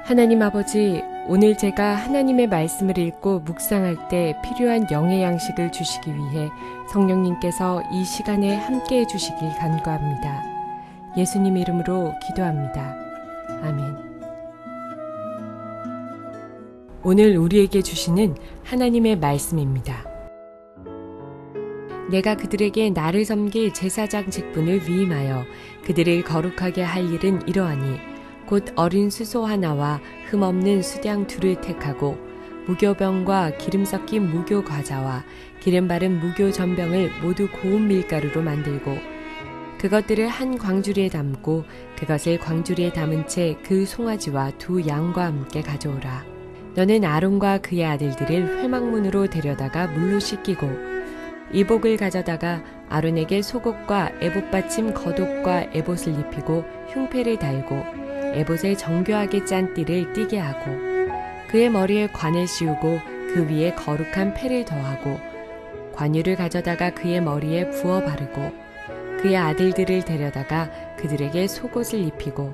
하나님 아버지, 오늘 제가 하나님의 말씀을 읽고 묵상할 때 필요한 영의 양식을 주시기 위해 성령님께서 이 시간에 함께해 주시길 간구합니다. 예수님 이름으로 기도합니다. 아멘. 오늘 우리에게 주시는 하나님의 말씀입니다. 내가 그들에게 나를 섬길 제사장 직분을 위임하여 그들을 거룩하게 할 일은 이러하니 곧 어린 수소 하나와 흠없는 수양 둘을 택하고 무교병과 기름 섞인 무교 과자와 기름 바른 무교 전병을 모두 고운 밀가루로 만들고 그것들을 한 광주리에 담고 그것을 광주리에 담은 채 그 송아지와 두 양과 함께 가져오라. 너는 아론과 그의 아들들을 회막문으로 데려다가 물로 씻기고 이복을 가져다가 아론에게 속옷과 에봇 받침 겉옷과 에봇을 입히고 흉패를 달고 에봇에 정교하게 짠 띠를 띠게 하고 그의 머리에 관을 씌우고 그 위에 거룩한 패를 더하고 관유를 가져다가 그의 머리에 부어 바르고 그의 아들들을 데려다가 그들에게 속옷을 입히고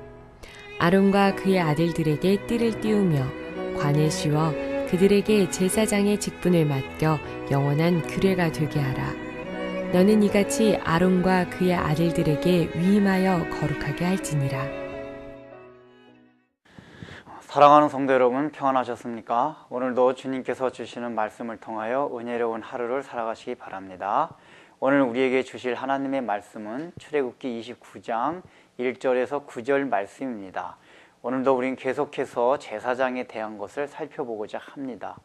아론과 그의 아들들에게 띠를 띄우며 관을 씌워 그들에게 제사장의 직분을 맡겨 영원한 규례가 되게 하라. 너는 이같이 아론과 그의 아들들에게 위임하여 거룩하게 할지니라. 사랑하는 성도 여러분, 평안하셨습니까? 오늘도 주님께서 주시는 말씀을 통하여 은혜로운 하루를 살아가시기 바랍니다. 오늘 우리에게 주실 하나님의 말씀은 출애굽기 29장 1절에서 9절 말씀입니다. 오늘도 우리는 계속해서 제사장에 대한 것을 살펴보고자 합니다.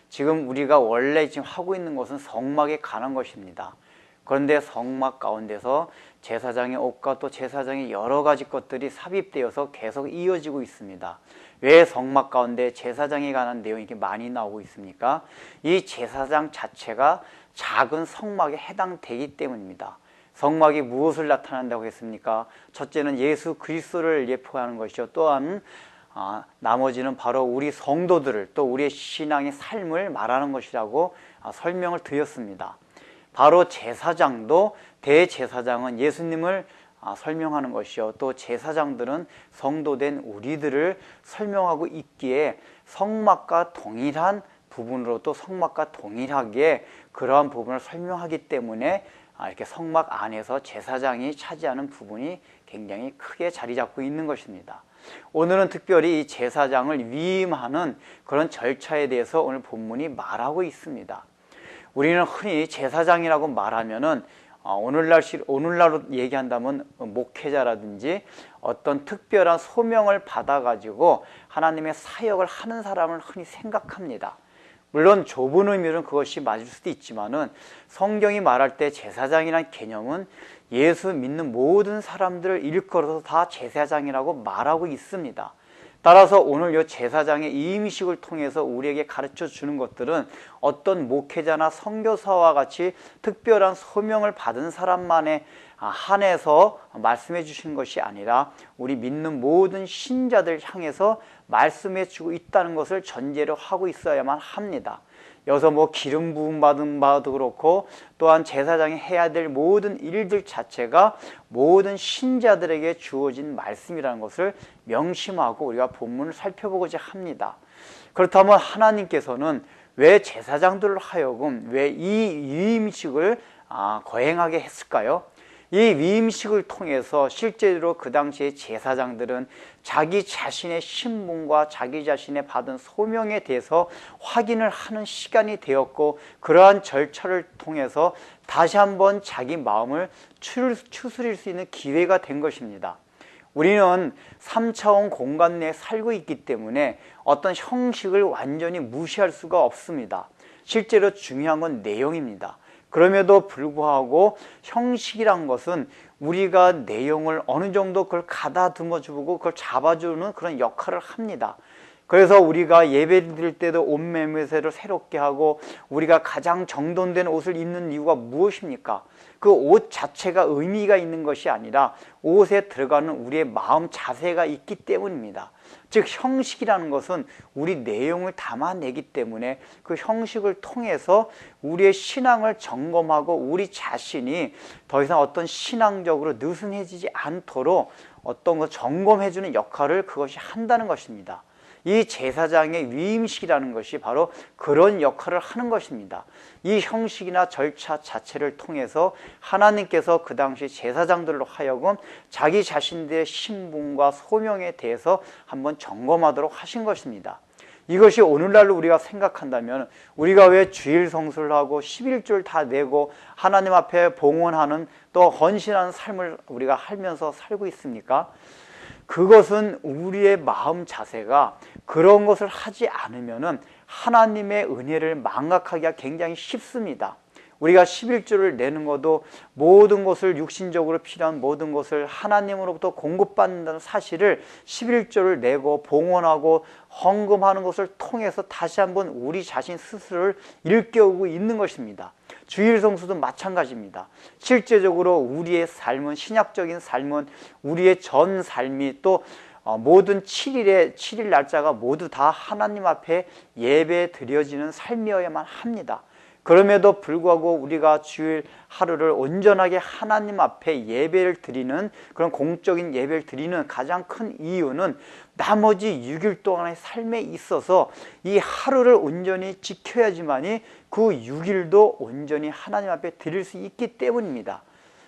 지금 우리가 원래 지금 하고 있는 것은 성막에 관한 것입니다. 그런데 성막 가운데서 제사장의 옷과 또 제사장의 여러 가지 것들이 삽입되어서 계속 이어지고 있습니다. 왜 성막 가운데 제사장에 관한 내용이 이렇게 많이 나오고 있습니까? 이 제사장 자체가 작은 성막에 해당되기 때문입니다. 성막이 무엇을 나타낸다고 했습니까? 첫째는 예수 그리스도를 예표하는 것이요, 또한 나머지는 바로 우리 성도들을, 또 우리의 신앙의 삶을 말하는 것이라고 설명을 드렸습니다. 바로 제사장도, 대제사장은 예수님을 설명하는 것이요, 또 제사장들은 성도된 우리들을 설명하고 있기에 성막과 동일한 부분으로, 또 성막과 동일하게 그러한 부분을 설명하기 때문에 이렇게 성막 안에서 제사장이 차지하는 부분이 굉장히 크게 자리 잡고 있는 것입니다. 오늘은 특별히 이 제사장을 위임하는 그런 절차에 대해서 오늘 본문이 말하고 있습니다. 우리는 흔히 제사장이라고 말하면은 오늘날로 얘기한다면 목회자라든지 어떤 특별한 소명을 받아가지고 하나님의 사역을 하는 사람을 흔히 생각합니다. 물론 좁은 의미로는 그것이 맞을 수도 있지만은 성경이 말할 때 제사장이라는 개념은 예수 믿는 모든 사람들을 일컬어서 다 제사장이라고 말하고 있습니다. 따라서 오늘 이 제사장의 이임식을 통해서 우리에게 가르쳐 주는 것들은 어떤 목회자나 선교사와 같이 특별한 소명을 받은 사람만에 한해서 말씀해 주시는 것이 아니라 우리 믿는 모든 신자들 향해서 말씀해 주고 있다는 것을 전제로 하고 있어야만 합니다. 여기서 기름 부음 받은 바도 그렇고, 또한 제사장이 해야 될 모든 일들 자체가 모든 신자들에게 주어진 말씀이라는 것을 명심하고 우리가 본문을 살펴보고자 합니다. 그렇다면 하나님께서는 왜 제사장들을 하여금 왜 이 위임식을 거행하게 했을까요? 이 위임식을 통해서 실제로 그 당시에 제사장들은 자기 자신의 신분과 자기 자신의 받은 소명에 대해서 확인을 하는 시간이 되었고, 그러한 절차를 통해서 다시 한번 자기 마음을 추스릴 수 있는 기회가 된 것입니다. 우리는 3차원 공간 내에 살고 있기 때문에 어떤 형식을 완전히 무시할 수가 없습니다. 실제로 중요한 건 내용입니다. 그럼에도 불구하고 형식이란 것은 우리가 내용을 어느 정도 그걸 가다듬어 주고 그걸 잡아주는 그런 역할을 합니다. 그래서 우리가 예배 드릴 때도 옷 매매새를 새롭게 하고 우리가 가장 정돈된 옷을 입는 이유가 무엇입니까? 그 옷 자체가 의미가 있는 것이 아니라 옷에 들어가는 우리의 마음 자세가 있기 때문입니다. 즉 형식이라는 것은 우리 내용을 담아내기 때문에 그 형식을 통해서 우리의 신앙을 점검하고 우리 자신이 더 이상 어떤 신앙적으로 느슨해지지 않도록 어떤 것 점검해주는 역할을 그것이 한다는 것입니다. 이 제사장의 위임식이라는 것이 바로 그런 역할을 하는 것입니다. 이 형식이나 절차 자체를 통해서 하나님께서 그 당시 제사장들로 하여금 자기 자신들의 신분과 소명에 대해서 한번 점검하도록 하신 것입니다. 이것이 오늘날로 우리가 생각한다면 우리가 왜 주일 성수를 하고 11줄 다 내고 하나님 앞에 봉헌하는 또 헌신하는 삶을 우리가 하면서 살고 있습니까? 그것은 우리의 마음 자세가 그런 것을 하지 않으면 하나님의 은혜를 망각하기가 굉장히 쉽습니다. 우리가 11조를 내는 것도 모든 것을 육신적으로 필요한 모든 것을 하나님으로부터 공급받는다는 사실을 11조를 내고 봉헌하고 헌금하는 것을 통해서 다시 한번 우리 자신 스스로를 일깨우고 있는 것입니다. 주일 성수도 마찬가지입니다. 실제적으로 우리의 삶은, 신약적인 삶은 우리의 전 삶이 또 모든 7일 날짜가 모두 다 하나님 앞에 예배 드려지는 삶이어야만 합니다. 그럼에도 불구하고 우리가 주일 하루를 온전하게 하나님 앞에 예배를 드리는 그런 공적인 예배를 드리는 가장 큰 이유는 나머지 6일 동안의 삶에 있어서 이 하루를 온전히 지켜야지만이 그 6일도 온전히 하나님 앞에 드릴 수 있기 때문입니다.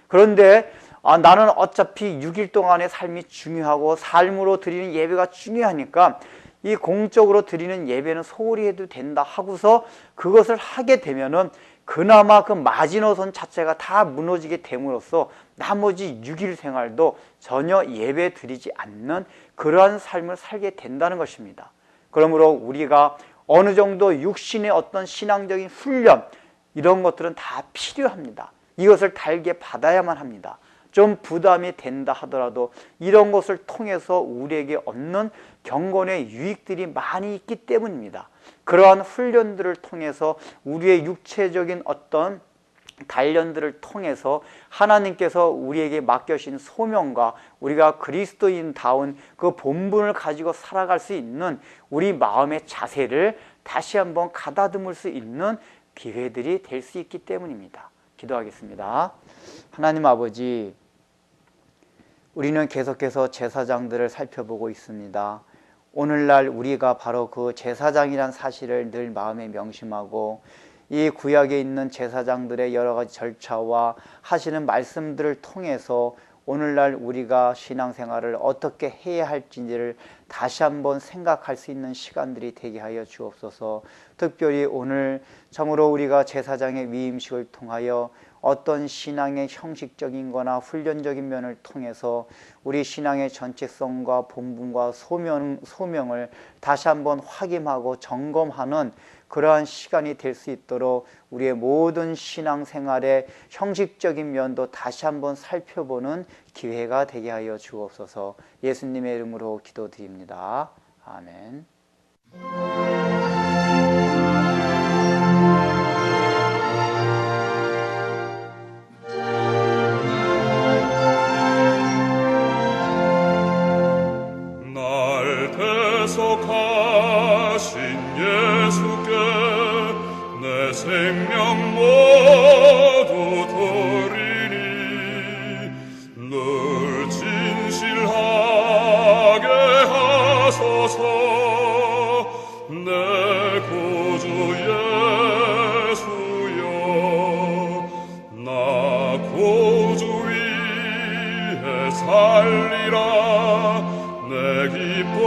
그런데 나는 어차피 6일 동안의 삶이 중요하고 삶으로 드리는 예배가 중요하니까 이 공적으로 드리는 예배는 소홀히 해도 된다 하고서 그것을 하게 되면은 그나마 그 마지노선 자체가 다 무너지게 됨으로써 나머지 6일 생활도 전혀 예배 드리지 않는 그러한 삶을 살게 된다는 것입니다. 그러므로 우리가 어느 정도 육신의 어떤 신앙적인 훈련 이런 것들은 다 필요합니다. 이것을 달게 받아야만 합니다. 좀 부담이 된다 하더라도 이런 것을 통해서 우리에게 얻는 경건의 유익들이 많이 있기 때문입니다. 그러한 훈련들을 통해서 우리의 육체적인 어떤 단련들을 통해서 하나님께서 우리에게 맡겨주신 소명과 우리가 그리스도인다운 그 본분을 가지고 살아갈 수 있는 우리 마음의 자세를 다시 한번 가다듬을 수 있는 기회들이 될 수 있기 때문입니다. 기도하겠습니다. 하나님 아버지, 우리는 계속해서 제사장들을 살펴보고 있습니다. 오늘날 우리가 바로 그 제사장이란 사실을 늘 마음에 명심하고 이 구약에 있는 제사장들의 여러 가지 절차와 하시는 말씀들을 통해서 오늘날 우리가 신앙생활을 어떻게 해야 할지를 다시 한번 생각할 수 있는 시간들이 되게 하여 주옵소서. 특별히 오늘 참으로 우리가 제사장의 위임식을 통하여 어떤 신앙의 형식적인 거나 훈련적인 면을 통해서 우리 신앙의 전체성과 본분과 소명을 다시 한번 확인하고 점검하는 그러한 시간이 될 수 있도록 우리의 모든 신앙생활의 형식적인 면도 다시 한번 살펴보는 기회가 되게 하여 주옵소서. 예수님의 이름으로 기도드립니다. 아멘. 날 대속하신 예수께 내 생명 모두 드리니 늘 진실하게 하소서. 내 구주 예수여, 나 구주 위에 살리라. 내 기쁨